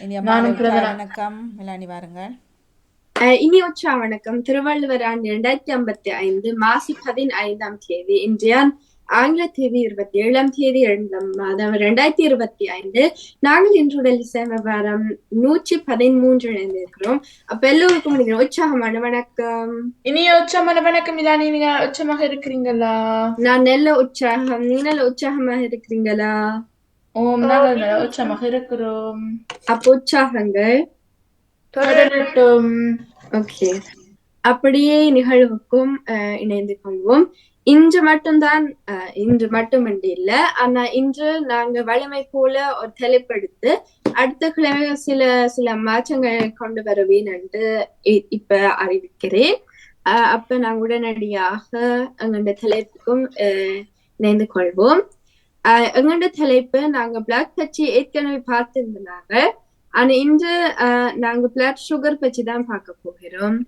இனிய மாலை நானும் உற்சாக பிறந்த நாள் வணக்கம். மிலானி வாருங்கள். இனி உற்சாக வணக்கம். திருவள்ளுவர் ஆண்டு 2055 மாசி 15ஆம் தேதி. இன்றைய ஆங்கில தேதி 27ஆம் தேதி 2ஆம் மாதம் 2025. நாங்கள் இன்றுடைய விவரம் 113 இணைந்திருக்கிறோம். அப்ப எல்லோருக்கும் உற்சாகமான வணக்கம். இனிய உச்சமான வணக்கம் மிலானி. நீங்க உச்சமாக இருக்கிறீங்களா? நான் நல்ல உற்சாகம். நீ நல்ல உற்சாகமாக இருக்கிறீங்களா? ஓம், நாங்கள் நல்ல உச்சமாக இருக்கிறோம். அப்ப உற்சாகங்கள் தொடரட்டும். ஓகே, அப்படியே நிகழ்வுக்கும் இணைந்து கொள்வோம். இன்று மட்டும்தான் இன்று மட்டுமின்றி இல்ல, ஆனா இன்று நாங்க வழமை போல ஒரு தலைப்படுத்து அடுத்த கிழமை சில சில மாற்றங்களை கொண்டு வருவேன் என்று இப்ப அறிவிக்கிறேன். அப்ப நாங்க உடனடியாக எங்களுடைய தலைப்புக்கும் இணைந்து கொள்வோம். எங்களுடைய தலைப்பு நாங்க பிளாக் பற்றி ஏற்கனவே பார்த்திருந்தாங்க. ஆனா இன்று நாங்க பிளட் சுகர் பற்றி தான் பார்க்க போகிறோம்.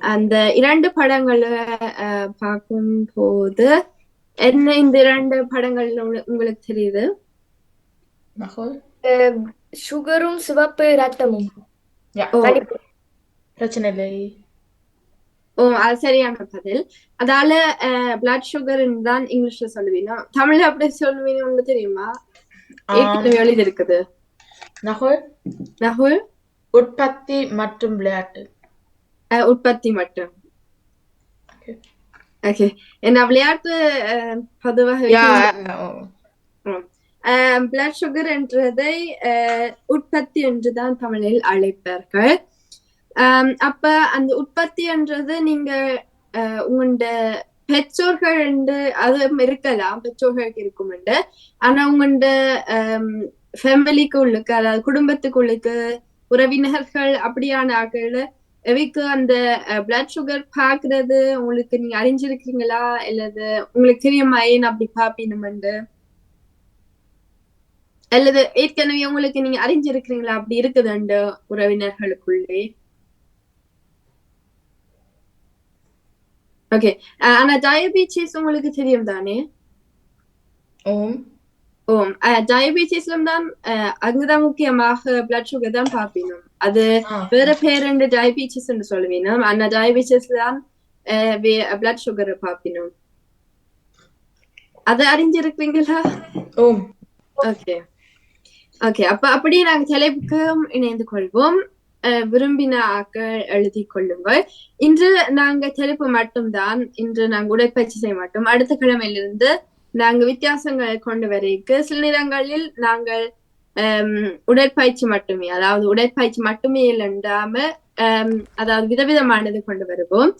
அந்த 2 படங்களை பார்க்கும் போது என்ன இந்த 2 படங்கள் உங்களுக்கு தெரியுது? சுகரும் சிவப்பு ரத்தமும். பிரச்சனை இல்லை. அது சரியான பதில். அதால பிளட் சுகர் தான் இங்கிலீஷ்ல சொல்லுவீங்க. தமிழ்ல அப்படி சொல்லுவீங்க உங்களுக்கு தெரியுமா? ஏற்கனவே எழுதி இருக்குது. நகுல் உற்பத்தி மற்றும் விளையாட்டு. உற்பத்தி மட்டும். ஓகே, என்ன விளையாட்டு பொதுவாக பிளட் சுகர் என்றதை உற்பத்தி என்றுதான் தமிழில் அழைப்பார்கள். அப்ப அந்த உற்பத்தி என்றது நீங்க உங்களோட பெற்றோர்கள் அது இருக்கலாம், பெற்றோர்களுக்கு இருக்கும். ஆனா உங்களோட ஃபேமிலிக்கு உள்ளுக்கு, அதாவது குடும்பத்துக்குள்ளுக்கு உறவினர்கள் அப்படியான ஆட்கள் எவைக்கு அந்த பிளட் சுகர் பாக்குறது உங்களுக்கு நீங்க அறிஞ்சிருக்கீங்களா? இல்லது உங்களுக்கு தெரியுமா ஏன் அப்படி பாப்பீனுமெண்டு? அல்லது ஏற்கனவே உங்களுக்கு நீங்க அறிஞ்சிருக்கிறீங்களா அப்படி இருக்குதுண்டு உறவினர்களுக்குள்ளே? ஓகே, ஆனா டயபெட்டிஸ் உங்களுக்கு தெரியும் தானே? டயபெட்டிஸ்ல தான் அங்கதான் முக்கியமாக பிளட் சுகர் தான் பாப்பினோம். அது வேற பேர் டயபெட்டிஸ் சொல்லுவீங்க. ஆனா டயபெட்டிஸ் தான் பிளட் சுகர் பாப்பினோம். அதை அறிஞ்சிருக்கீங்களா? ஓகே ஓகே, அப்ப அப்படியே நாங்க தலைப்புக்கும் இணைந்து கொள்வோம். விரும்பின ஆக்கள் எழுதி கொள்ளுங்கள். இன்று நாங்க தலைப்பு மட்டும்தான். இன்று நாங்க உடற்பயிற்சி செய்ய மாட்டோம். அடுத்த கிழமையிலிருந்து நாங்க வித்தியாசங்களை கொண்டு வரைக்கு சில நேரங்களில் நாங்கள் உடற்பயிற்சி மட்டுமே, அதாவது உடற்பயிற்சி மட்டுமே இல்லாம அதாவது விதவிதமானது கொண்டு வருவோம்.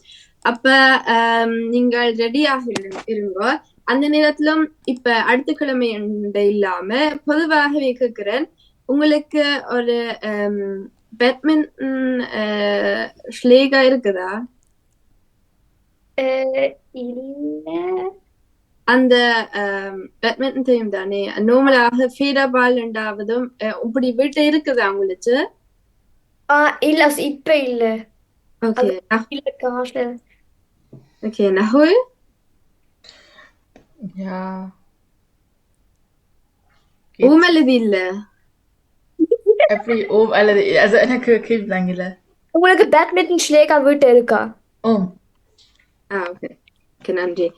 அப்ப நீங்கள் ரெடியாக இருங்க. அந்த நேரத்திலும் இப்ப அடுத்த கிழமை இல்லாம பொதுவாகவே கேட்கிறேன், உங்களுக்கு ஒரு பேட்மிண்டன் ஸ்லேகா இருக்குதா? அந்த பேட்மிண்டன் தெரியும் தானே? நார்மலாக ஃபீடர் பால் ரெண்டாவதும் இப்படி வீட்டு இருக்குதா உங்களுக்கு? இல்ல, இப்ப இல்ல. ஓகே ஓகே, நகுல் ஓம் அல்லது இல்ல? எப்படி ஓம் அல்லது எனக்கு கேட்கலாங்கல்ல. உங்களுக்கு பேட்மிண்டன் ஸ்லேகா வீட்டு இருக்கா? ஓகே ஓகே, நன்றி.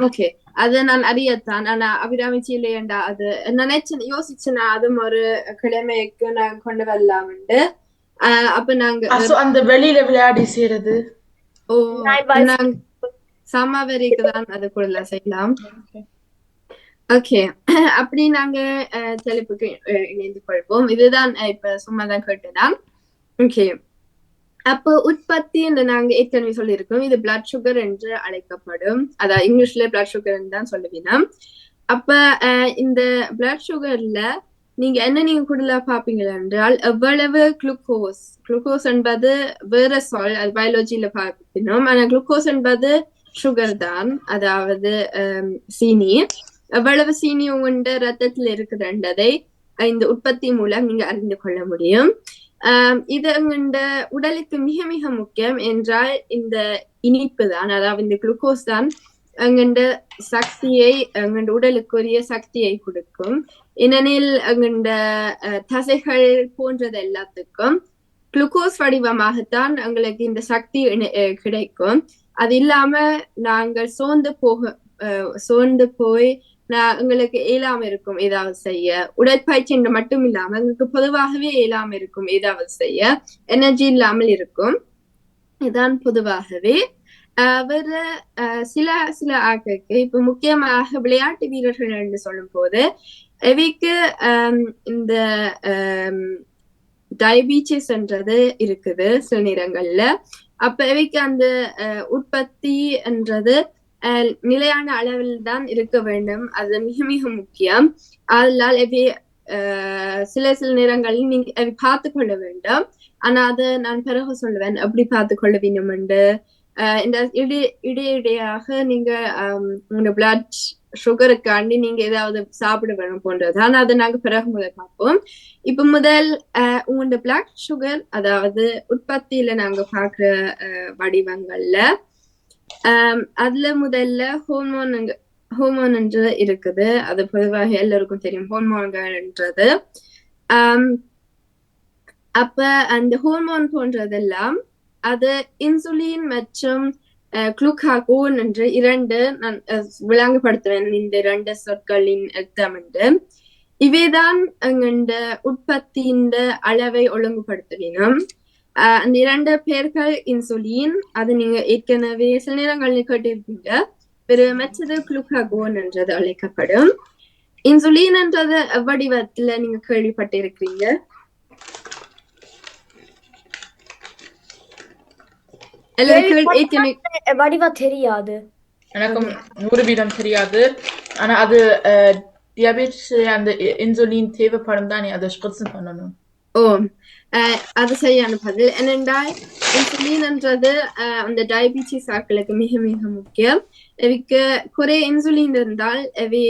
ஓகே, அது நான் அறியத்தான். ஆனா அபிராமிச்சி இல்லையண்டா அது நினைச்சு யோசிச்சுனா அதுவும் ஒரு கிழமைக்கு நாங்க கொண்டு வரலாம்ண்டு. அப்ப நாங்க அந்த வெளியில விளையாடி செய்யறது நாங்க சமாவரிக்கு தான் அது கூட செய்யலாம். ஓகே, அப்படி நாங்க தலைப்புக்கு இணைந்து கொள்வோம். இதுதான் இப்ப சும்மாதான் கேட்டுதான். ஓகே, அப்போ உற்பத்தி என்று நாங்க ஏற்கனவே சொல்லியிருக்கோம். இது பிளட் சுகர் என்று அழைக்கப்படும். அதாவது இங்கிலீஷ்ல பிளட் சுகர் தான் சொல்லுவீங்க. அப்ப இந்த பிளட் சுகர்ல நீங்க என்ன நீங்க கூடுதலா பாப்பீங்களா என்றால் எவ்வளவு குளுக்கோஸ் என்பது வேற சொல், அது பயாலஜியில பார்க்கணும். ஆனா குளுக்கோஸ் என்பது சுகர் தான், அதாவது சீனி. எவ்வளவு சீனி உங்க ரத்தத்தில் இருக்குதுன்றதை இந்த உற்பத்தி மூலம் நீங்க அறிந்து கொள்ள முடியும். இது எங்கண்ட உடலுக்கு மிக மிக முக்கியம் என்றால் இந்த இனிப்பு தான், அதாவது இந்த குளுக்கோஸ் தான் எங்கண்ட சக்தியை, எங்கண்ட உடலுக்குரிய சக்தியை கொடுக்கும். ஏனெனில் எங்கண்ட தசைகள் போன்றது எல்லாத்துக்கும் குளுக்கோஸ் வடிவமாகத்தான் எங்களுக்கு இந்த சக்தி கிடைக்கும். அது இல்லாம நாங்கள் சோர்ந்து போய் எங்களுக்கு இயலாம இருக்கும் ஏதாவது செய்ய. உடற்பயிற்சி மட்டும் இல்லாம எங்களுக்கு பொதுவாகவே இயலாம இருக்கும் ஏதாவது செய்ய, எனர்ஜி இல்லாமல் இருக்கும். இதுதான் பொதுவாகவே. வேற சில ஆட்களுக்கு இப்ப முக்கியமாக விளையாட்டு வீரர்கள் என்று சொல்லும் போது இவைக்கு இந்த டயபீட்டிஸ் என்றது இருக்குது சில நேரங்கள்ல. அப்ப இவைக்கு அந்த உற்பத்தி என்றது நிலையான அளவில் தான் இருக்க வேண்டும். அது மிக மிக முக்கியம். அதனால் இவை சில நேரங்களில் நீங்க பார்த்து கொள்ள வேண்டும். ஆனா அது நான் பிறகு சொல்லுவேன் எப்படி பார்த்து கொள்ள வேண்டும் என்று. இந்த இடையிடையாக நீங்க உங்க பிளட் சுகருக்காண்டி நீங்க ஏதாவது சாப்பிட வேணும் போன்றது. ஆனா அதை நாங்க பிறகு முதல் பார்ப்போம். இப்ப முதல் உங்களோட பிளட் சுகர் அதாவது உற்பத்தியில நாங்க பாக்குற வடிவங்கள்ல அதுல முதல்ல ஹோமோன் என்று இருக்குது. அது பொதுவாக எல்லாருக்கும் தெரியும் ஹோர்மோன்கள்ன்றது. அப்ப அந்த ஹோர்மோன் போன்றதெல்லாம் அது இன்சுலின் மற்றும் குளுக்காகோன் என்று இரண்டு நான் விளங்கப்படுத்துவேன் இந்த இரண்டு சொற்களின் அர்த்தம் என்று. இவைதான் எங்கண்ட உற்பத்தியின் அளவை ஒழுங்குபடுத்துவினோம். அந்த இரண்டு பேர்கள் இன்சுலின், அது நீங்க ஏற்கனவே சில நேரங்களில் கேட்டிருப்பீங்க. மற்றது குளுக்காகோன் என்றது அழைக்கப்படும். இன்சுலின் என்றது வடிவத்துல நீங்க கேள்விப்பட்டிருக்கிறீங்க. வடிவா தெரியாது, எனக்கும் 100% தெரியாது. ஆனா அது diabetes அந்த இன்சுலின் தேவைப்படும் தானே அதை ஸ்பிரிட்ஸ் பண்ணணும். அது சரியான பதில். என்னென்றால் இன்சுலின் என்றது அந்த டயபிட்டிஸ் ஆட்களுக்கு மிக மிக முக்கியம். இவைக்கு குறைய இன்சுலின் இருந்தால் இவை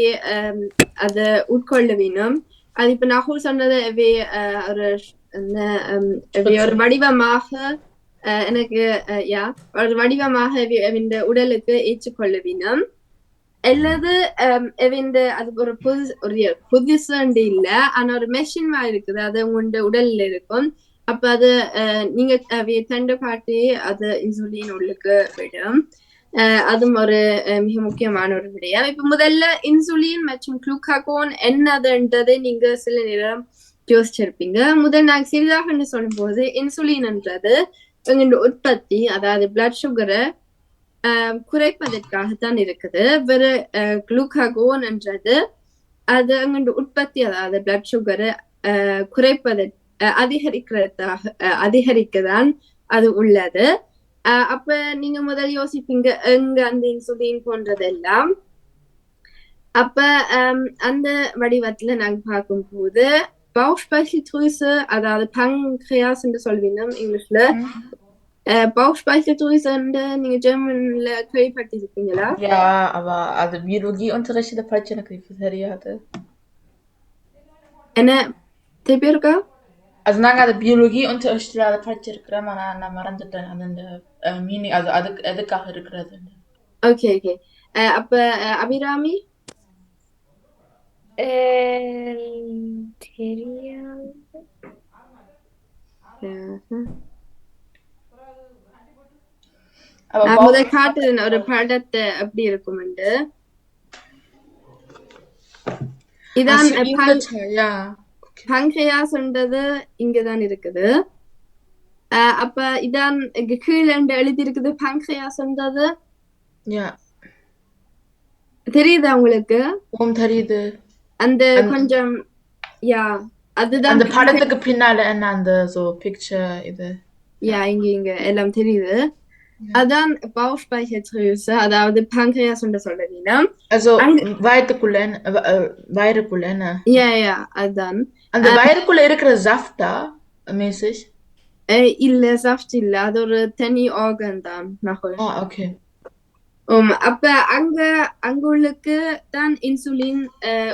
அதை உட்கொள்ள வேணும். அது இப்ப நான் சொன்னது இவை ஒரு வடிவமாக எனக்கு ஒரு வடிவமாக இந்த உடலுக்கு ஏற்றுக்கொள்ள வேணும். அல்லது அதுக்கு ஒரு புதுசு இல்ல, ஆனா ஒரு மெஷின் மாதிரி இருக்குது. அது உங்களோட உடல்ல இருக்கும். அப்ப அது நீங்க தண்டை காட்டி அது இன்சுலின் உள்ளுக்கு விடும். அதுவும் ஒரு மிக முக்கியமான ஒரு விடயம். இப்ப முதல்ல இன்சுலின் மற்றும் குளுக்காகோன் என்னதுன்றதை நீங்க சில நேரம் யோசிச்சிருப்பீங்க. முதல் நாங்க சிறிதாக சொல்லும் போது இன்சுலின்ன்றது எங்களோட உற்பத்தி அதாவது பிளட் சுகரை குறைப்பதற்காகத்தான் இருக்குது. வேறு குளுக்காகோன் என்றது அது எங்களோட உற்பத்தி அதாவது பிளட் சுகரை அதிகரிக்கதான் அது உள்ளது. அப்ப நீங்க முதல் யோசிப்பீங்க எங்க அந்த இன்சுலின் போன்றதெல்லாம். அப்ப அந்த வடிவத்துல நாங்க பார்க்கும் போது Bauchspeicheldrüse, அதாவது pancreas என்று சொல்வீங்க இங்கிலீஷ்ல. Bauchspeicheldrüse நீங்க ஜெர்மன்ல கேள்விப்பட்டிருக்கீங்களா? Ja, aber also Biologieunterricht da falsch எனக்கு தெரியாது. என்ன திருப்பி இருக்கா? Also நாங்க அது Biologieunterrichtல அதை படிச்சிருக்கிறோம். ஆனா நான் மறந்துட்டேன் அந்த மீனிங் அது எதுக்காக இருக்கிறது. ஓகே. அப்ப அபிராமி தெரியாது. முதல் காட்டு ஒரு படத்தை எப்படி இருக்கும். இதான் பங்க்ரியாஸ்ன்றது இங்கதான் இருக்குது. அப்ப இதான் கீழே எழுதி இருக்குது பங்க்ரியாஸ்ன்றது. தெரியுதா உங்களுக்கு? தெரியுது. அந்த கொஞ்சம் அதுதான் அந்த படத்துக்கு பின்னால என்ன அந்த பிக்சர் இது இங்க எல்லாம் தெரியுது. அதான் Bauchspeicheldrüse, அதாவது pancreas என்று சொல்றீங்க. Also வயிறுக்குள்ள என்ன? அதான் அந்த வயிறுக்குள்ள இருக்கிற சாஃப்டா mäßig? இல்ல சாஃப்ட் இல்ல, அது ஒரு தனி ஆர்கன் தான். ஓகே. அப்ப அங்குள்ளுக்கு தான் இன்சுலின்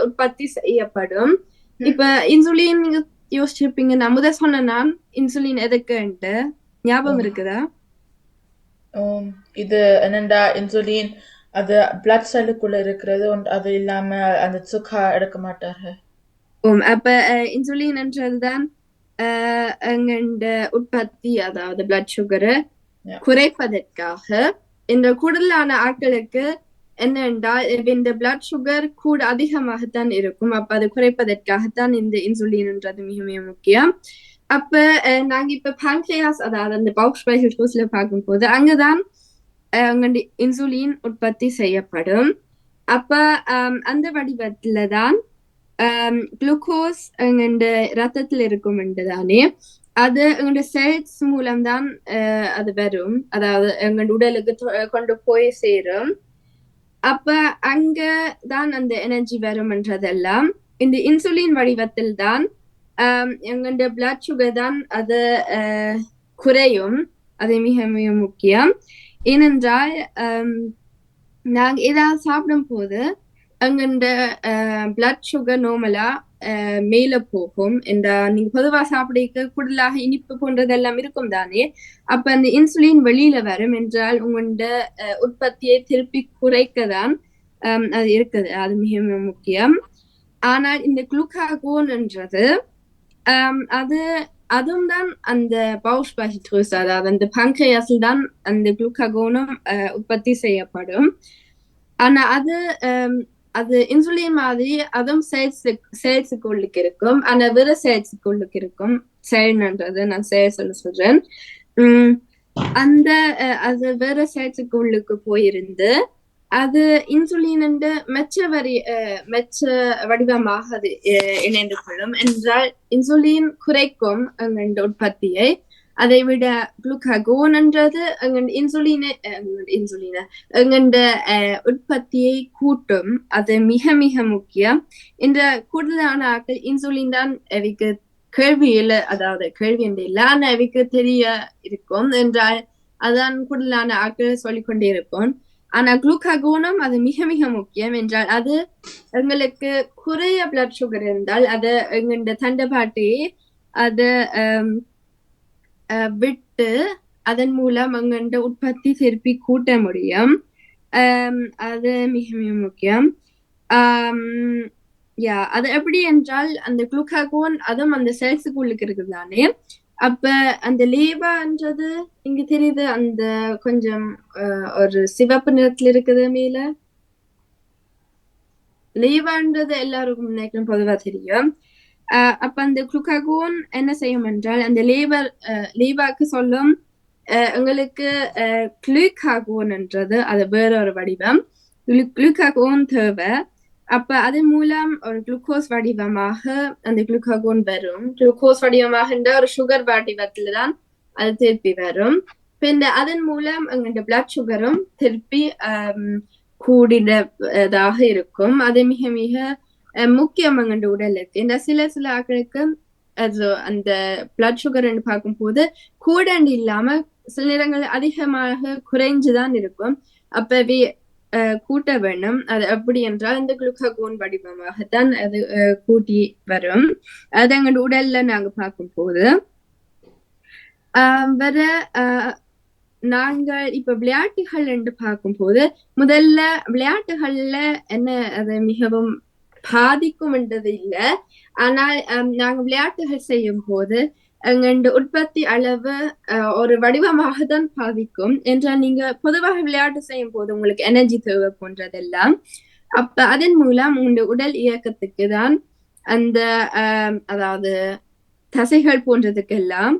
உற்பத்தி செய்யப்படும். இப்ப இன்சுலின் நீங்க யோசிச்சிருப்பீங்க. நான் முதல் சொன்ன நான் இன்சுலின் எதுக்குன்ட்டு ஞாபகம் இருக்குதா? இது என்னண்டா இன்சுலின் அது பிளட் செல்லுக்குள்ள இருக்கிறது. அது இல்லாம அந்த சுகர் எடுக்க மாட்டாரு. அப்ப இன்சுலின் என்றதுதான் எங்கண்ட உற்பத்தி அதாவது பிளட் சுகரை குறைப்பதற்காக இந்த கூடுதலான ஆட்களுக்கு என்னென்றால் இந்த பிளட் சுகர் கூட அதிகமாகத்தான் இருக்கும். அப்ப அதை குறைப்பதற்காகத்தான் இந்த இன்சுலின்ன்றது மிக மிக முக்கியம். அப்ப நாங்க இப்ப பான்கிரியாஸ் அதாவது அந்த பௌக்ஸ்பைசல் பார்க்கும்போது அங்கதான் இன்சுலின் உற்பத்தி செய்யப்படும். அப்ப அந்த வடிவத்துலதான் குளுக்கோஸ் எங்க ரத்தத்தில் இருக்கும் என்றுதானே அது எங்களோட செல்ஸ் மூலம்தான் அது வரும், அதாவது எங்க உடலுக்கு கொண்டு போய் சேரும். அப்ப அங்கதான் அந்த எனர்ஜி வரும் என்றதெல்லாம் இந்த இன்சுலின் வடிவத்தில் தான் எங்களோட பிளட் சுகர் தான் அது குறையும். அது மிக மிக முக்கியம். ஏனென்றால் நாங்க ஏதாவது சாப்பிடும் போது அங்க பிளட் சுகர் நார்மலா மேல போகும். நீங்க பொதுவா சாப்பிட கூடுதலாக இனிப்பு போன்றதெல்லாம் இருக்கும் தானே. அப்ப அந்த இன்சுலின் வெளியில வரும் என்றால் உங்களோட உற்பத்தியை திருப்பி குறைக்கதான் அது இருக்குது. அது மிக மிக முக்கியம். ஆனால் இந்த குளுக்காகோன் என்றது அதுவும் தான் அந்த பௌக்ஸ்பைசல் அதாவது அந்த பான்கிரியாஸில் தான் அந்த குளுக்காகோனும் உற்பத்தி செய்யப்படும். ஆனா அது இன்சுலின் மாதிரி அதுவும் செல்ஸுக்குள்ளுக்கு இருக்கும். ஆனா வேற செல்ஸுக்குள்ளுக்கு இருக்கும். செல்ன்றது நான் சொல்றேன். அந்த அது வேற செல்ஸுக்குள்ளுக்கு போயிருந்து அது இன்சுலின் மெச்ச வடிவமாக அது இணைந்து கொள்ளும். என்றால் இன்சுலின் குறைக்கும் எங்க உற்பத்தியை. அதை விட குளுக்காகோன் என்றது இன்சுலின எங்கண்ட உற்பத்தியை கூட்டும். அது மிக மிக முக்கியம். இந்த கூடுதலான ஆட்கள் இன்சுலின் தான் அவைக்கு கேள்வியில, அதாவது கேள்வி என்று இல்லை, ஆனா அவைக்கு தெரிய இருக்கும் என்றால் அதான் கூடுதலான ஆட்கள் சொல்லிக்கொண்டே இருக்கும். ஆனா குளுக்காகோனும் அது மிக மிக முக்கியம். என்றால் அது எங்களுக்கு குறைய பிளட் சுகர் இருந்தால் அது எங்கண்ட தண்டபாட்டையே அது விட்டு அதன் மூலம் அங்கண்ட உற்பத்தி திருப்பி கூட்ட முடியும். அது மிக மிக முக்கியம். அது எப்படி என்றால் அந்த குளுக்காகோன் அதுவும் அந்த செல்ஸுக்குள்ளுக்கு இருக்குதானே. அப்ப அந்த லேபான்றது இங்க தெரியுது, அந்த கொஞ்சம் ஒரு சிவப்பு நிறத்துல இருக்குது மேல. லேபான்றது எல்லாருக்கும் நினைக்கும் பொதுவா தெரியும். அப்ப அந்த குளுக்காகோன் என்ன செய்யும் என்றால் அந்த லேபாக்கு சொல்லும் எங்களுக்கு குளுக்காகோன் என்றது அது வேற ஒரு வடிவம். குளுக்காகோன் தேவை. அப்ப அதன் மூலம் ஒரு குளுக்கோஸ் வடிவமாக அந்த குளுக்காகோன் வரும். குளுக்கோஸ் வடிவமாக ஒரு சுகர் வடிவத்துலதான் அது திருப்பி வரும். பின்ன அதன் மூலம் எங்க பிளட் சுகரும் திருப்பி கூடினதாக இருக்கும். அது மிக மிக முக்கியம் எங்க உடலுக்கு. இந்த சில ஆட்களுக்கு அது அந்த பிளட் சுகர் பார்க்கும் போது கூட இல்லாம சில நேரங்கள் அதிகமாக குறைஞ்சுதான் இருக்கும். அப்பவே கூட்ட வேணும். அது எப்படி என்றால் இந்த குளுக்காகோன் வடிவமாகத்தான் அது கூட்டி வரும். அது எங்க உடல்ல நாங்க பார்க்கும் போது வர நாங்கள் இப்ப விளையாட்டுகள் என்று பார்க்கும் போது முதல்ல விளையாட்டுகள்ல என்ன அது மிகவும் பாதிக்கும் என்றது இல்லை. ஆனால் நாங்க விளையாட்டுகள் செய்யும் போது எங்க உற்பத்தி அளவு ஒரு வடிவமாக தான் பாதிக்கும். என்றால் நீங்க பொதுவாக விளையாட்டு செய்யும் போது உங்களுக்கு எனர்ஜி தேவை போன்றதெல்லாம். அப்ப அதன் மூலம் உங்க உடல் இயக்கத்துக்கு தான் அந்த அதாவது தசைகள் போன்றதுக்கெல்லாம்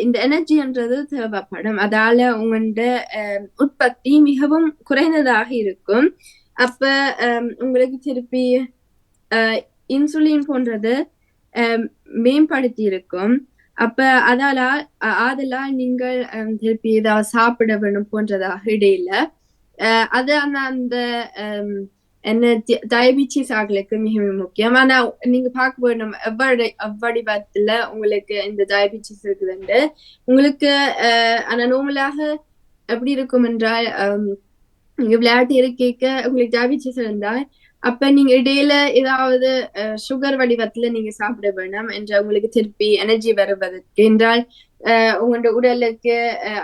இந்த எனர்ஜின்றது தேவைப்படும். அதால உங்களோட உற்பத்தி மிகவும் குறைந்ததாக இருக்கும். அப்ப உங்களுக்கு திருப்பி இன்சுலின் போன்றது மேம்படுத்தி இருக்கும். அப்ப அதெல்லாம் நீங்கள் திருப்பி ஏதாவது சாப்பிட வேணும் போன்றதாக இடையில அது அந்த என்ன டயபிட்டிஸ் ஆகலுக்கு மிக முக்கியம். ஆனா நீங்க பார்க்க வேணும் அவ்வடிவத்துல உங்களுக்கு இந்த டயபிட்டிஸ் இருக்குதுண்டு உங்களுக்கு. ஆனா நார்மலாக எப்படி இருக்கும் என்றால் நீங்க விளையாட்டு இருக்க உங்களுக்கு டயபிட்டிஸ் இருந்தால் அப்ப நீங்க இடையில ஏதாவது சுகர் வடிவத்துல நீங்க சாப்பிட வேண்டாம் என்ற உங்களுக்கு திருப்பி எனர்ஜி வருவதற்கு. என்றால் உங்களோட உடலுக்கு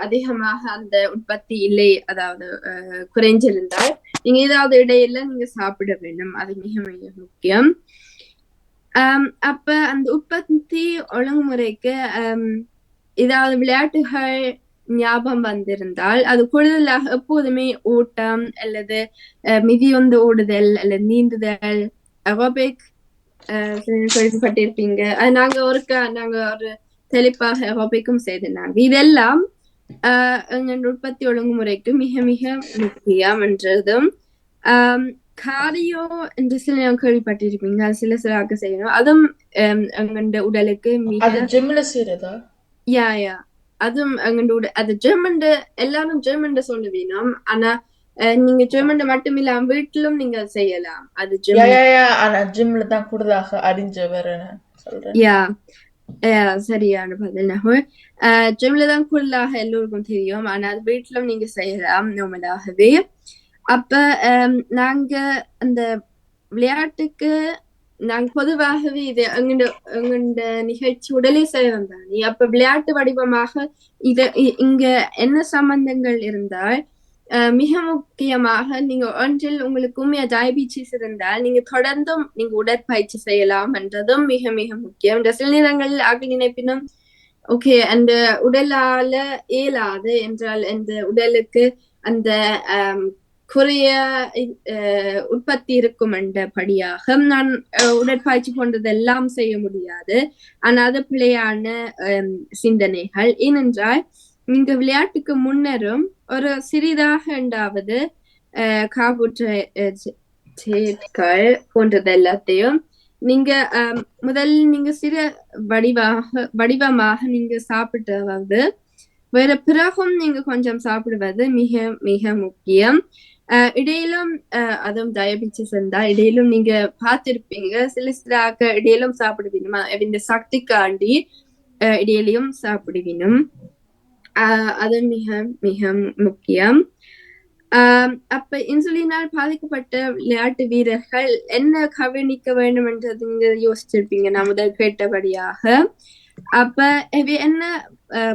அதிகமாக அந்த உற்பத்தி இல்லை, அதாவது குறைஞ்சிருந்தால் நீங்க ஏதாவது இடையில நீங்க சாப்பிட வேண்டும். அது மிக மிக முக்கியம். அப்ப அந்த உற்பத்தி ஒழுங்குமுறைக்கு ஏதாவது விளையாட்டுகள் ஞாபகம் வந்திருந்தால் அது கூடுதலாக எப்போதுமே ஓட்டம் அல்லது மிதியொந்து ஓடுதல் அல்லது நீந்துதல் அரோபிக் கேள்விப்பட்டிருப்பீங்க. நாங்க ஒரு தெளிப்பாக அரோபிக்கும் செய்திருந்தாங்க. இதெல்லாம் எங்கள் உற்பத்தி ஒழுங்குமுறைக்கு மிக மிக முக்கியம் என்றதும் காரியோ என்று சில கேள்விப்பட்டிருப்பீங்க. அது சில செய்யணும். அதுவும் எங்களோட உடலுக்கு மிக அதுவும் எங்களோட அது ஜெர்மன் எல்லாரும் ஜெர்மன் சொல்லுவீனோம். ஆனா நீங்க ஜெர்மன் மட்டும் இல்லாம வீட்டிலும் நீங்க செய்யலாம். அது ஜிம்ல தான் கூடுதலாக அறிஞ்சவர் சரியான பதில். ஜிம்ல தான் கூடுதலாக எல்லோருக்கும் தெரியும். ஆனா அது வீட்டிலும் நீங்க செய்யலாம் நார்மலாகவே. அப்ப நாங்க அந்த விளையாட்டுக்கு நாங்க பொதுவாகவே இது எங்கண்ட நிகழ்ச்சி உடலே செய்வோம் தானே. அப்ப விளையாட்டு வடிவமாக இங்க என்ன சம்பந்தங்கள் இருந்தால் மிக முக்கியமாக நீங்க ஒன்றில் உங்களுக்கு உண்மையா டயபிட்டிஸ் இருந்தால் நீங்க தொடர்ந்தும் நீங்க உடற்பயிற்சி செய்யலாம் என்றதும் மிக மிக முக்கியம். இந்த சில நேரங்களில் ஆக நினைப்பினும் ஓகே அந்த உடலால இயலாது என்றால் அந்த உடலுக்கு அந்த குறைய உற்பத்தி இருக்கும் என்றபடியாக நான் உடற்பயிற்சி போன்றதெல்லாம் செய்ய முடியாது. ஆனா அது பிழையான சிந்தனைகள். ஏனென்றால் நீங்க விளையாட்டுக்கு முன்னரும் ஒரு சிறிதாக இரண்டாவது கார்போஹைட்ரேட்டுகள் போன்றது எல்லாத்தையும் நீங்க முதல்ல நீங்க சிறு வடிவமாக நீங்க சாப்பிட்டாவது வேற பிறகும் நீங்க கொஞ்சம் சாப்பிடுவது மிக மிக முக்கியம். இடையிலும் அதுவும் டயபிட்டிஸ் இருந்தா இடையிலும் நீங்க பார்த்திருப்பீங்க சில இடையிலும் சாப்பிடுவீங்க. இந்த சக்திக்காண்டி இடையிலையும் சாப்பிடுவீனும். அது மிக மிக முக்கியம். அப்ப இன்சுலினால் பாதிக்கப்பட்ட விளையாட்டு வீரர்கள் என்ன கவனிக்க வேண்டும் என்றது நீங்க யோசிச்சிருப்பீங்க நான் முதல் கேட்டபடியாக. அப்ப என்ன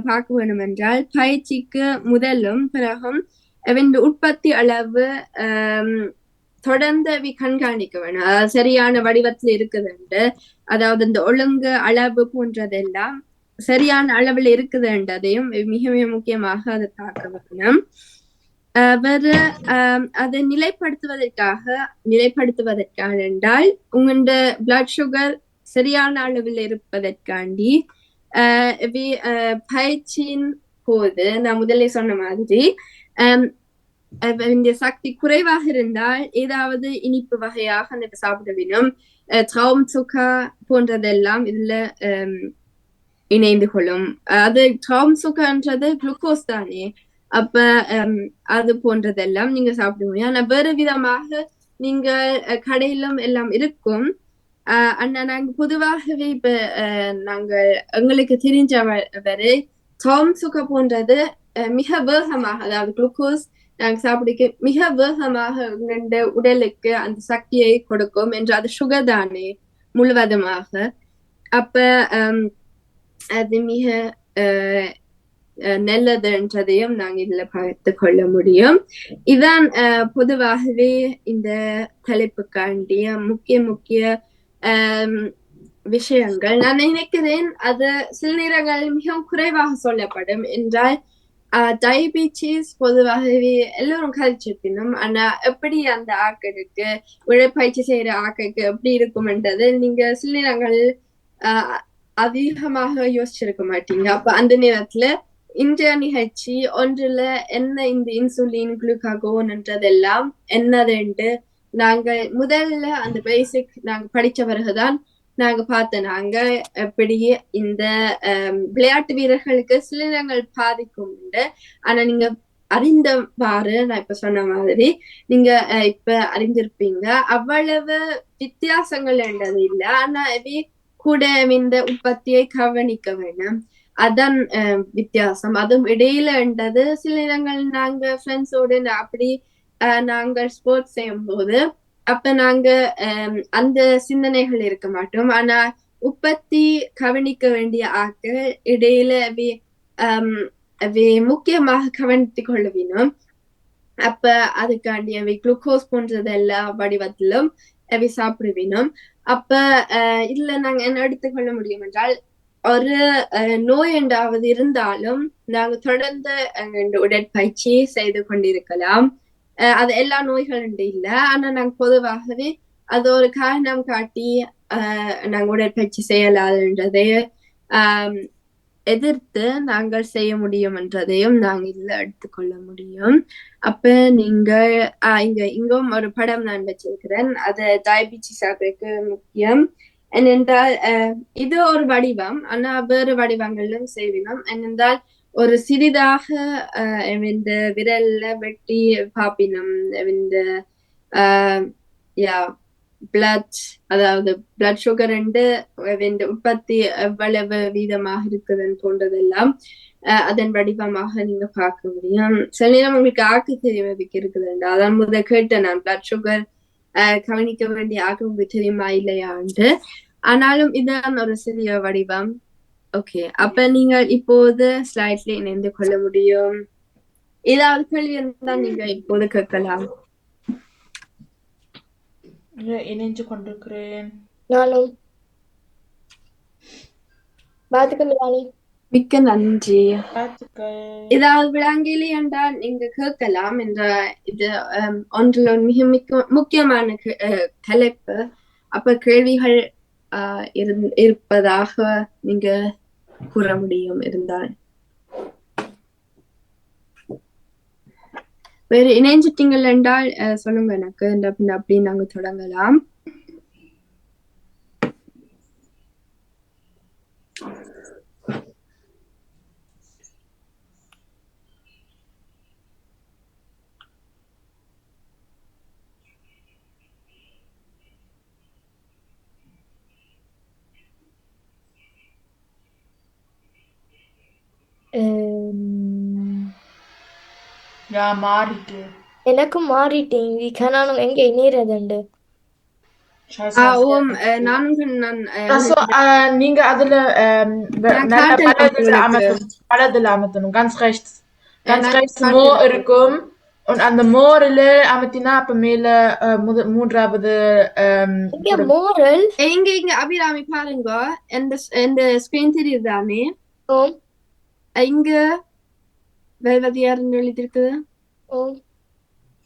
பார்க்க வேண்டும் என்றால் பயிற்சிக்கு முதலும் பிறகும் உற்பத்தி அளவு தொடர்ந்து கண்காணிக்க வேணும். அதாவது சரியான வடிவத்தில் இருக்குதுண்டு, அதாவது இந்த ஒழுங்கு அளவு போன்றதெல்லாம் சரியான அளவில் இருக்குதுன்றதையும் மிக மிக முக்கியமாக அதை பார்க்க வேணும். வேறு அதை நிலைப்படுத்துவதற்காக என்றால் உங்களோட பிளட் சுகர் சரியான அளவில் இருப்பதற்காண்டி பயிற்சியின் போது நான் முதலே சொன்ன மாதிரி இந்த சக்தி குறைவாக இருந்தால் ஏதாவது இனிப்பு வகையாக அந்த சாப்பிட வேணும். ட்ரவும்சுகர் போன்றதெல்லாம் இதுல இணைந்து கொள்ளும். அது ட்ரவும்சுகர்ன்றது குளுக்கோஸ் தானே. அப்ப அது போன்றதெல்லாம் நீங்க சாப்பிடுவீங்க. ஆனா வேறு விதமாக நீங்க கடையிலும் எல்லாம் இருக்கும். ஆனா நாங்க பொதுவாகவே இப்ப நாங்கள் எங்களுக்கு தெரிஞ்ச வரை ட்ரவும்சுகர் போன்றது மிக வேகமாக, அதாவது குளுக்கோஸ் நாங்க சாப்பிடுக்க மிக வேகமாக உடலுக்கு அந்த சக்தியை கொடுக்கும் என்று அது சுகர் தானே முழுவதுமாக. அப்ப அது மிக நல்லதுன்றதையும் நாங்க இதுல பார்த்து கொள்ள முடியும். இதான் பொதுவாகவே இந்த தலைப்புக்காண்டிய முக்கிய விஷயங்கள். நான் நினைக்கிறேன் அது சில நேரங்களில் மிகவும் குறைவாக சொல்லப்படும். என்றால் டயபிட்டிஸ் பொதுவாகவே எல்லாரும் கழிச்சிருக்கணும். ஆனா எப்படி அந்த ஆக்களுக்கு உடற்பயிற்சி செய்யற ஆக்களுக்கு எப்படி இருக்கும்ன்றது நீங்க சில நேரங்கள் அதிகமாக யோசிச்சிருக்க மாட்டீங்க. அப்ப அந்த நேரத்துல இன்றைய நிகழ்ச்சி ஒன்றுல என்ன இந்த இன்சுலின் குளுக்காகோன்றதெல்லாம் என்னதுன்ட்டு நாங்கள் முதல்ல அந்த பேசிக் நாங்க படிச்ச பிறகுதான் நாங்க பார்த்தோம். நாங்க எப்படி இந்த விளையாட்டு வீரர்களுக்கு சில நேரங்கள் பாதிக்கும். ஆனா நீங்க அறிந்தவாறு நான் இப்ப சொன்ன மாதிரி நீங்க இப்ப அறிந்திருப்பீங்க அவ்வளவு வித்தியாசங்கள் என்றது இல்லை. ஆனா கூட இந்த உற்பத்தியை கவனிக்க வேணும். அதான் வித்தியாசம். அதுவும் இடையில என்றது சில நேரங்கள் நாங்க ஃப்ரெண்ட்ஸோடு அப்படி நாங்கள் ஸ்போர்ட்ஸ் செய்யும் போது அப்ப நாங்க அந்த சிந்தனைகள் இருக்க மாட்டோம். ஆனா உற்பத்தி கவனிக்க வேண்டிய ஆட்கள் இடையில முக்கியமாக கவனித்துக் கொள்ள வேணும். அப்ப அதுக்காண்டி அவை குளுக்கோஸ் போன்றது எல்லா வடிவத்திலும் அவை சாப்பிட வேணும். அப்ப இதுல நாங்க என்ன எடுத்துக்கொள்ள முடியும் என்றால் ஒரு நோய் என்றாவது இருந்தாலும் நாங்க தொடர்ந்து இந்த உடற்பயிற்சி செய்து கொண்டிருக்கலாம். அது எல்லா நோய்களும் இல்ல, ஆனா நாங்க பொதுவாகவே அது ஒரு காரணம் காட்டி நாங்க உடற்பயிற்சி செய்யலாதுன்றதை எதிர்த்து நாங்கள் செய்ய முடியும் என்றதையும் நாங்க இதுல எடுத்துக்கொள்ள முடியும். அப்ப நீங்கள் இங்கும் ஒரு படம் நான் வச்சிருக்கிறேன். அது டயபிட்டிஸாக்கு முக்கியம் என்னென்றால் இது ஒரு வடிவம், ஆனா வேறு வடிவங்களிலும் செய்வினோம். என்னென்றால் ஒரு சிறிதாக இந்த விரல்ல வெட்டி பாப்பினம் இந்த பிளட், அதாவது பிளட் சுகர் உற்பத்தி எவ்வளவு வீதமாக இருக்குதுன்னு போன்றதெல்லாம் அதன் வடிவமாக நீங்க பார்க்க முடியும். சில நேரம் உங்களுக்கு ஆக்கு தெரிவதுக்கு இருக்குதுண்டு, அதான் முதல் கேட்டேன் நான் பிளட் சுகர் கவனிக்க வேண்டிய ஆக்கு உங்களுக்கு தெரியுமா இல்லையாண்டு. ஆனாலும் இதுதான் ஒரு சிறிய வடிவம். ஓகே, அப்ப நீங்கள் இப்போது ஸ்லைட்ல இணைந்து கொள்ள முடியும். ஏதாவது கேள்வி இருந்தால் நீங்க இப்போது கேட்கலாம். இணைஞ்சு கொண்டிருக்கிறேன். நானும் பாத்துக்கலானி. மிக்க நன்றி. ஏதாவது விளங்கலை என்றால் நீங்க கேட்கலாம். என்ற இது ஒன்றில் மிக முக்கியமான தலைப்பு. அப்ப கேள்விகள் இருப்பதாக நீங்க கூற முடியும் இருந்தால். வேறு இணைஞ்சிட்டீங்கள் என்றால் சொல்லுங்க எனக்கு, அப்படி நாங்க தொடங்கலாம். மாறிட்டு எனக்கும் மாறிட்டேன். கனானும் எங்க இணையறதுண்டு. நீங்க அதுல பலதுல அமர்த்தணும். ganz rechts மோ இருக்கும். und அந்த மோரில் அமர்த்தினா அப்ப மேல மூன்றாவது மோரல் இங்க அபிராமி பாருங்க, இந்த ஸ்கிரீன் தெரியுதானே? இங்க வேல்வதியார்னு எழுதிருக்குது,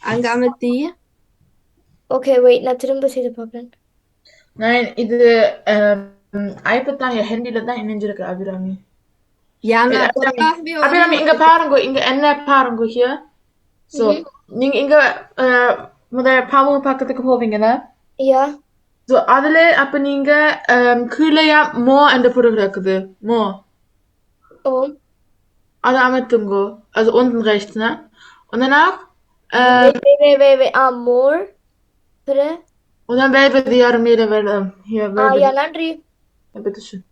அங்க அமர்த்தி. ஓகே வெயிட், நான் திரும்ப செய்து பார்க்கிறேன். Nein, இது iPad தான், என் ஹேண்டில தான் இணைஞ்சிருக்கு அபிராமி. அபிராமி இங்க பாருங்க, இங்க என்ன பாருங்க hier. So, நீங்க இங்க முதல்ல பாவம் பக்கத்துக்கு போவீங்கல்ல? So, அதுல அப்ப நீங்க கீழையா மோ என்ற பொருள் இருக்குது, மோ. அதை அமர்த்துங்க, also unten rechts, ne? Und danach more. Und dann wählen wir die Meere, weil hier ja, nandri. Ja, bitteschön.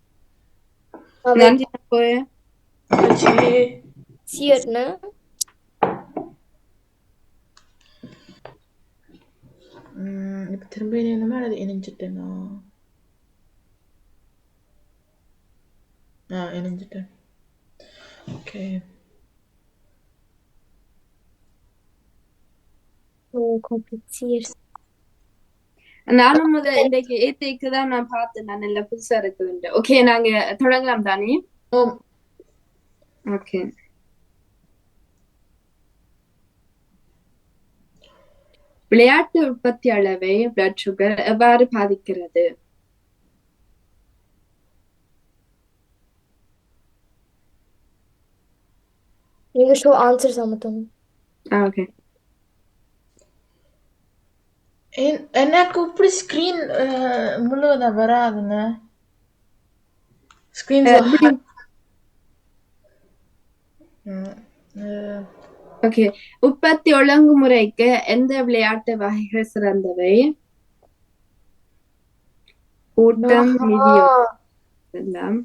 Nandri, Siert, ne? இப்ப திரும்ப இணையணுமா அல்லது இணைஞ்சிட்டேனா? இணைஞ்சிட்டேன். ஓகே. Kompliziert. நானும் இன்றைக்கு ஏத்திக்கு தான் நான் பார்த்தேன், நான் நல்லா புதுசா இருக்குதுண்டு. ஓகே, நாங்க தொடங்கலாம் தானே? ஓகே. விளையாட்டு உற்பத்தி அளவை பிளட் சுகர் எவ்வாறு பாதிக்கிறது? நீங்க ஷோ ஆன்சர் சமத்தணும். ஓகே. எனக்கு இப்படி ஸ்கிரீன் முழுவதா வராதுங்க. Screen okay. உற்பத்தி ஒழுங்குமுறைக்கு எந்த விளையாட்டு வகைகள் சிறந்தவை? ஓட்டம், எல்லாம்.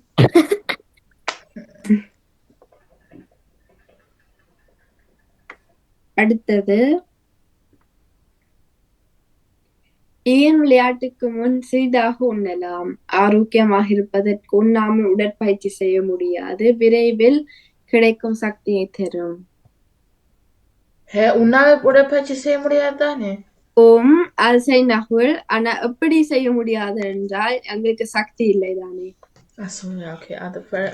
அடுத்தது, ஏன் விளையாட்டுக்கு முன் சிறிதாக உண்ணலாம்? ஆரோக்கியமாக இருப்பதற்கு உண்ணாமல் உடற்பயிற்சி செய்ய முடியாது, விரைவில் கிடைக்கும் சக்தியை தரும். உன்னால உடற்பயிற்சி செய்ய முடியாது தானே? ஓம் அது சரி நகுல். ஆனா எப்படி செய்ய முடியாது என்றால் எங்களுக்கு சக்தி இல்லை தானே. Achso, ja, okay.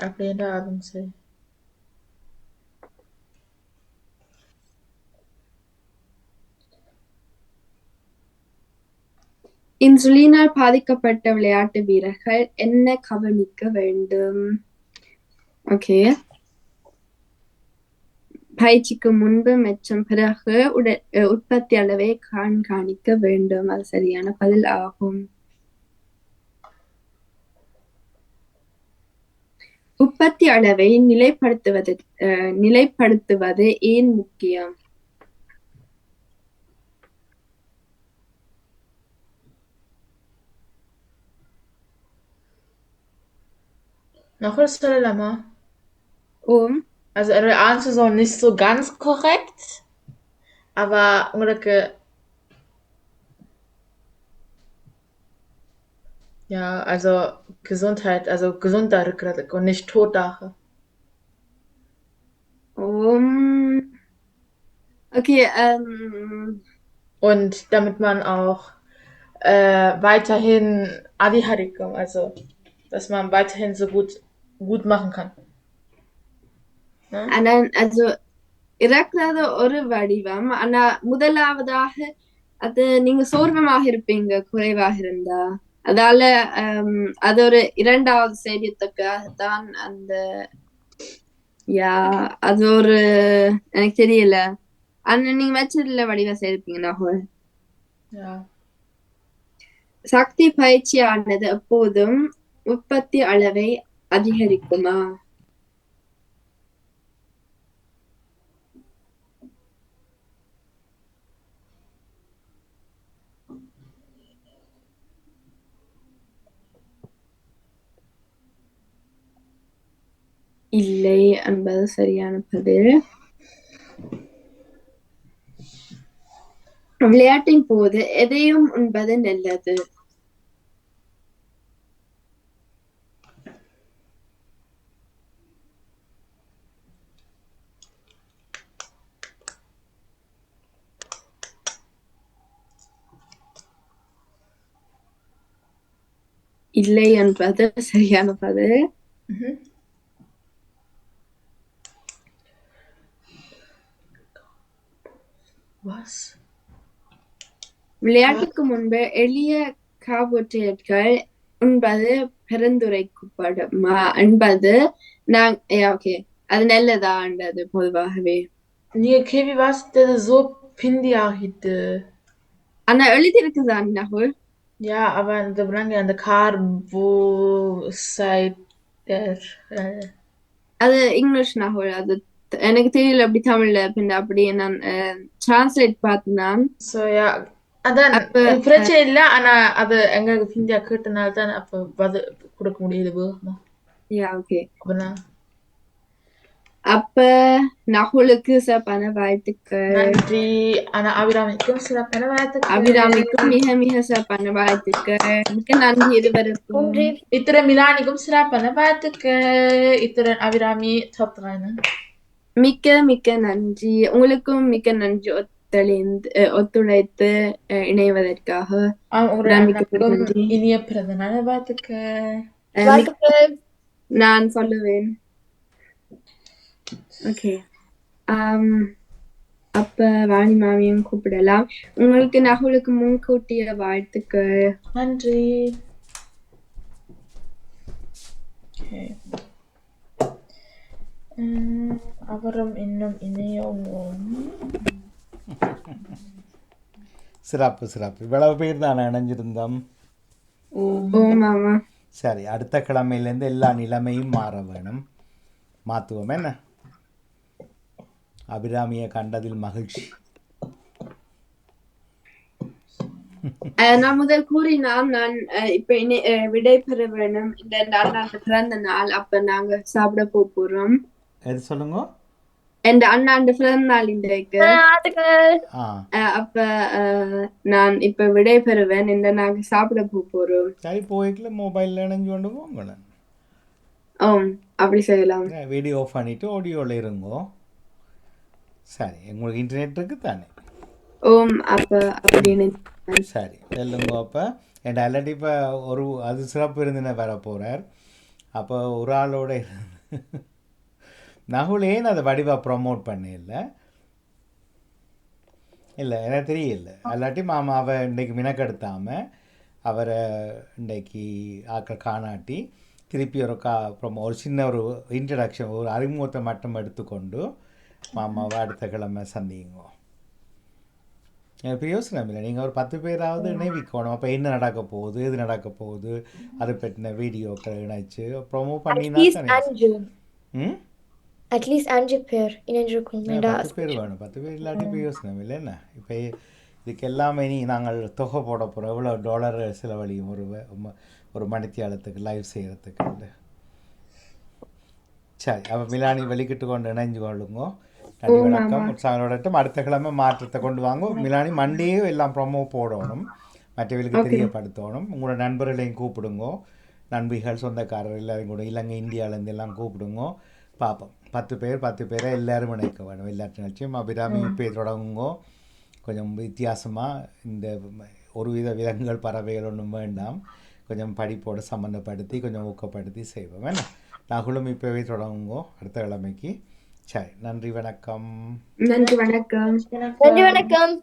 அப்படின்னா அதுவும் சரி. இன்சுலினால் பாதிக்கப்பட்ட விளையாட்டு வீரர்கள் என்ன கவனிக்க வேண்டும்? ஓகே. பயிற்சிக்கு முன்பு மற்றும் பிறகு உற்பத்தி அளவை கண்காணிக்க வேண்டும். அது சரியான பதில் ஆகும். உற்பத்தி அளவை நிலைப்படுத்துவது ஏன் முக்கியம்? Nochmal சொல்லலாமா? ஓம். Also eure Answer ist auch nicht so ganz korrekt, aber உங்களுக்கு ja, also Gesundheit, also gesunder இருக்கிறதுக்கு und nicht totdache. Okay, und damit man auch weiterhin Adiharikum, also dass man weiterhin so gut machen kann. Ne? Also இறக்குறது ஒரு வடிவம். ஆனா முதலாவதாக அது நீங்க சோர்வமாக இருப்பீங்க குறைவாக இருந்தா. அதால அது ஒரு இரண்டாவது செய்தியத்துக்காகத்தான் அந்த அது ஒரு எனக்கு தெரியல. ஆனா நீங்க வச்சதுல வடிவம் செய்திருப்பீங்க நகுல். சக்தி பயிற்சியானது எப்போதும் உற்பத்தி அளவை அதிகரிக்குமா? இல்லை என்பது சரியான பதில். விளையாட்டின் போது எதையும் உண்பது நல்லது. இல்லை என்பது சரியான பதில். விளையாட்டுக்கு முன்பு எளிய கார்போஹைட்ரேட்டுகள் உண்பது பரிந்துரைக்கப்படுமா என்பது ஓகே அது நல்லதாண்டது பொதுவாகவே. நீங்க கேள்வி வாசித்தது so பிந்தியாகிட்டு. ஆனா எழுதியிருக்குதான் நகுல். Ja, aber இந்த விலங்கு அந்த கார்போஹைட்ரேட் அது இங்கிலீஷ் நகுல். அது எனக்கு தெரியல அப்படி தமிழ்ல பின்ன அப்படி நான் டிரான்ஸ்லேட் பார்த்தேன். So ja, அதான் பிரச்சனை இல்ல. ஆனா அது எங்களுக்கு பிந்தியா கேட்டனால தான் அப்ப பதில் கொடுக்க முடியுது. Ja, okay. அப்படின்னா அப்ப நகுலுக்கு சிறப்பான வாழ்த்துக்கள். நன்றி. ஆனா அபிராமிக்கும் சிறப்பான வாழ்த்துக்கள். அபிராமிக்கும் மிக மிக சிறப்பான வாழ்த்துக்கள். மிக்க நன்றி இருவருக்கும். இத்துடன் மிலானிக்கும் சிறப்பான வாழ்த்துக்கள். இத்துடன் அபிராமி top 3. மிக்க மிக்க நன்றி. உங்களுக்கும் மிக்க நன்றி ஒத்துழைத்து இணைவதற்காக. இனிய பிறந்தநாள் வாழ்த்துக்கள். நான் சொல்லுவேன். ஓகே. அப்ப வாணி மாமியும் கூப்பிடலாம். உங்களுக்கு நகுலுக்கு முன்கூட்டிய வாழ்த்துக்கள். நன்றி. அவரும் இன்னும் இணையவும். சிறப்பு சிறப்பு. இவ்வளவு பேர் தான் இணைஞ்சிருந்தோம். சரி, அடுத்த கிழமையிலேருந்து எல்லா நிலைமையும் மாற வேணும். மாற்றுவோம் என்ன? அபிராமியை கண்டதில் மகிழ்ச்சி. நான் முதல் கூறினால் நான் இப்ப விடை பெற வேணும். இந்த அண்ணாண்ட பிறந்த நாள், அப்ப நாங்க சாப்பிட போறோம். எது சொல்லுங்க? என் அண்ணாண்ட பிறந்த நாள் இன்றைக்கு. அப்ப நான் இப்ப விடை பெறுவேன். இந்த நாங்க சாப்பிட போறோம். சரி, போய்க்கல மொபைல்ல இணைஞ்சு கொண்டு போங்க. அப்படி செய்யலாம். வீடியோ ஆஃப் பண்ணிட்டு ஆடியோல இருங்கோ. சரி, உங்களுக்கு இன்டர்நெட் இருக்கு தானே? ஓம் அப்ப அப்படின்னு சரி சொல்லுங்க அப்போ என் ஆல்ரெடி இப்போ ஒரு அது சிறப்பு விருந்தினர் வர போகிறார். அப்போ ஒரு ஆளோட நகுல் ஏன் அதை வடிவாக ப்ரொமோட் பண்ணல? இல்லை எனக்கு தெரியல. அல்லாட்டி மாமாவை இன்றைக்கு மினக்கெடுத்தாமல் அவரை இன்றைக்கு ஆக்க காணாட்டி திருப்பி ஒரு சின்ன ஒரு இன்ட்ரடக்ஷன் ஒரு அறிமுகத்தை மட்டும் எடுத்துக்கொண்டு மாமாவை அடுத்த கிழமை சந்திங்க. எனக்கு யோசனை இல்லை. நீங்கள் ஒரு 10 பேராவது இணைவிக்கணும். அப்போ என்ன நடக்க போகுது, இது நடக்க போகுது, அதை பற்றின வீடியோக்கள் இணைச்சு ப்ரொமோ பண்ணினா தானே. ம் அட்லீஸ்ட் 5 பேர் இணைஞ்சிருக்கணும். 10 பேர் வேணும். 10 பேர் இல்லாட்டி இப்போ யோசனை இல்லை என்ன. இப்போ இதுக்கு எல்லாமே நீ நாங்கள் தொகை போட போகிறோம். எவ்வளோ டாலர் செலவழியும் ஒரு மணித்தியாலத்துக்கு லைவ் செய்கிறதுக்கு. சரி அப்போ மிலானி வெளிக்கிட்டு கொண்டு இணைஞ்சு கொள்ளுங்க. நன்றி வணக்கம். உற்சாகத்தோடட்டும் அடுத்த கிழமை மாற்றத்தை கொண்டு வாங்க. மிலானி மண்டேயே எல்லாம் ப்ரொமோ போடணும், மற்றவர்களுக்கு தெரியப்படுத்தணும். உங்களோட நண்பர்களையும் கூப்பிடுங்க, நண்பிகள் சொந்தக்காரர் எல்லாரையும் கூட இலங்கை இந்தியாவிலேருந்து எல்லாம் கூப்பிடுங்க. பார்ப்போம் 10 பேரை எல்லாரும் இணைக்க வேணும். எல்லா நிகழ்ச்சியும் அபிராமி பேர் தொடங்குங்கோ. கொஞ்சம் வித்தியாசமாக இந்த ஒருவித விலங்குகள் பறவைகள் ஒன்றும் வேண்டாம், கொஞ்சம் படிப்போடு சம்மந்தப்படுத்தி கொஞ்சம் ஊக்கப்படுத்தி செய்வோம். வேணா நகுலும் இப்போவே தொடங்குங்கோ அடுத்த கிழமைக்கு. சரி நன்றி வணக்கம். நன்றி வணக்கம். நன்றி வணக்கம்.